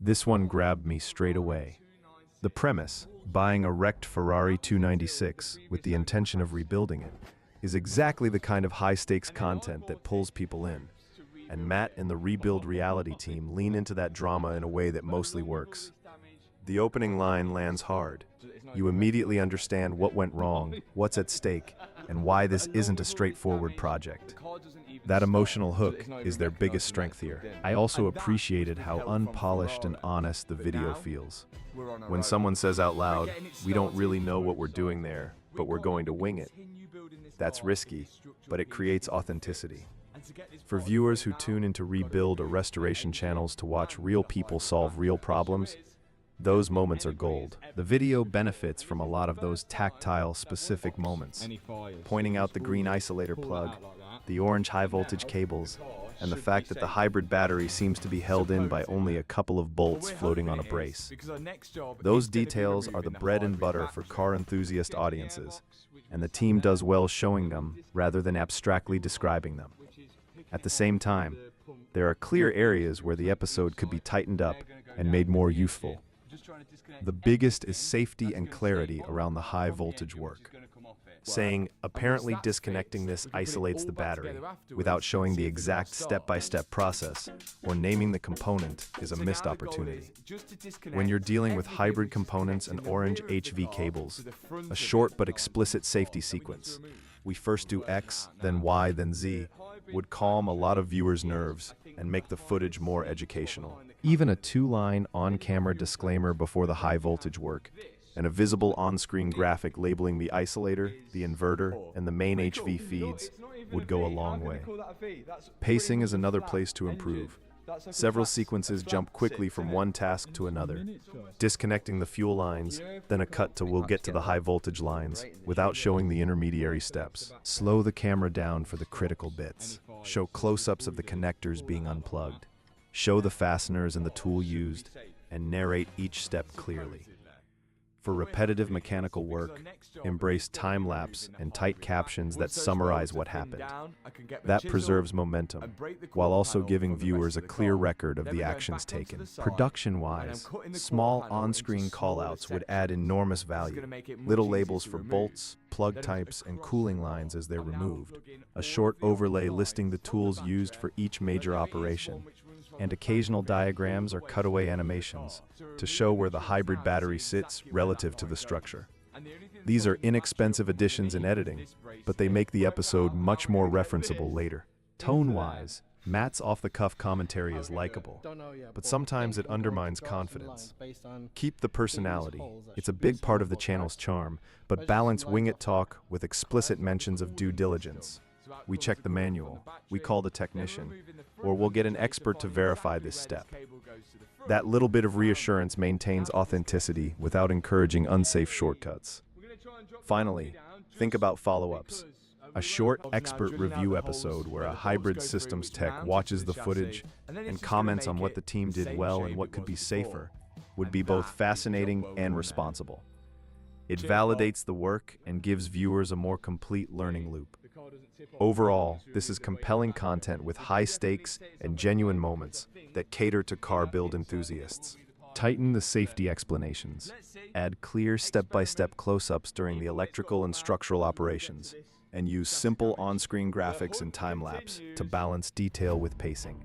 This one grabbed me straight away. The premise, buying a wrecked Ferrari 296 with the intention of rebuilding it, is exactly the kind of high-stakes content that pulls people in. And Matt and the Rebuild reality team lean into that drama in a way that mostly works. The opening line lands hard. You immediately understand what went wrong, what's at stake, and why this isn't a straightforward project. That emotional hook is their biggest strength here. I also appreciated how unpolished and honest the video feels. When someone says out loud, "We don't really know what we're doing there, but we're going to wing it," that's risky, but it creates authenticity. For viewers who tune into Rebuild or restoration channels to watch real people solve real problems, those moments are gold. The video benefits from a lot of those tactile, specific moments, pointing out the green isolator plug, the orange high-voltage cables, and the fact that the hybrid battery seems to be held in by only a couple of bolts floating on a brace. Those details are the bread and butter for car enthusiast audiences, and the team does well showing them rather than abstractly describing them. At the same time, there are clear areas where the episode could be tightened up and made more useful. The biggest is safety and clarity around the high voltage work. Saying, apparently disconnecting this isolates the battery, without showing the exact step-by-step process, or naming the component, is a missed opportunity. When you're dealing with hybrid components and orange HV cables, a short but explicit safety sequence, we first do X, then Y, then Z, would calm a lot of viewers' nerves and make the footage more educational. Even a two-line on-camera disclaimer before the high-voltage work, and a visible on-screen graphic labeling the isolator, the inverter, and the main HV feeds would go a long way. Pacing is another place to improve. Several sequences jump quickly from one task to another, disconnecting the fuel lines, then a cut to "we'll get to the high-voltage lines," without showing the intermediary steps. Slow the camera down for the critical bits. Show close-ups of the connectors being unplugged. Show the fasteners and the tool used, and narrate each step clearly. For repetitive mechanical work, embrace time-lapse and tight captions that summarize what happened. That preserves momentum, while also giving viewers a clear record of the actions taken. Production-wise, small on-screen callouts would add enormous value. Little labels for bolts, plug types, and cooling lines as they're removed. A short overlay listing the tools used for each major operation, and occasional diagrams or cutaway animations to show where the hybrid battery sits relative to the structure. These are inexpensive additions in editing, but they make the episode much more referenceable later. Tone-wise, Matt's off-the-cuff commentary is likable, but sometimes it undermines confidence. Keep the personality. It's a big part of the channel's charm, but balance wing-it talk with explicit mentions of due diligence. We check the manual, we call the technician, or we'll get an expert to verify this step. That little bit of reassurance maintains authenticity without encouraging unsafe shortcuts. Finally, think about follow-ups. A short expert review episode where a hybrid systems tech watches the footage and comments on what the team did well and what could be safer would be both fascinating and responsible. It validates the work and gives viewers a more complete learning loop. Overall, this is compelling content with high stakes and genuine moments that cater to car build enthusiasts. Tighten the safety explanations. Add clear step-by-step close-ups during the electrical and structural operations, and use simple on-screen graphics and time-lapse to balance detail with pacing.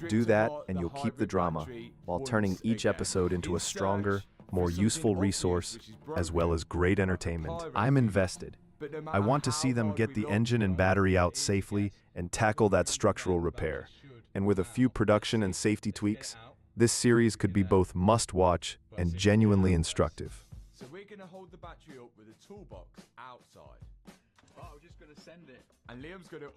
Do that, and you'll keep the drama while turning each episode into a stronger, more useful resource, as well as great entertainment. I'm invested. I want to see them get the engine and battery out safely and tackle that structural repair. And with a few production and safety tweaks, this series could be both must-watch and genuinely instructive. So we're going to hold the battery up with a toolbox outside. Oh, we're just going to send it. And Liam's going to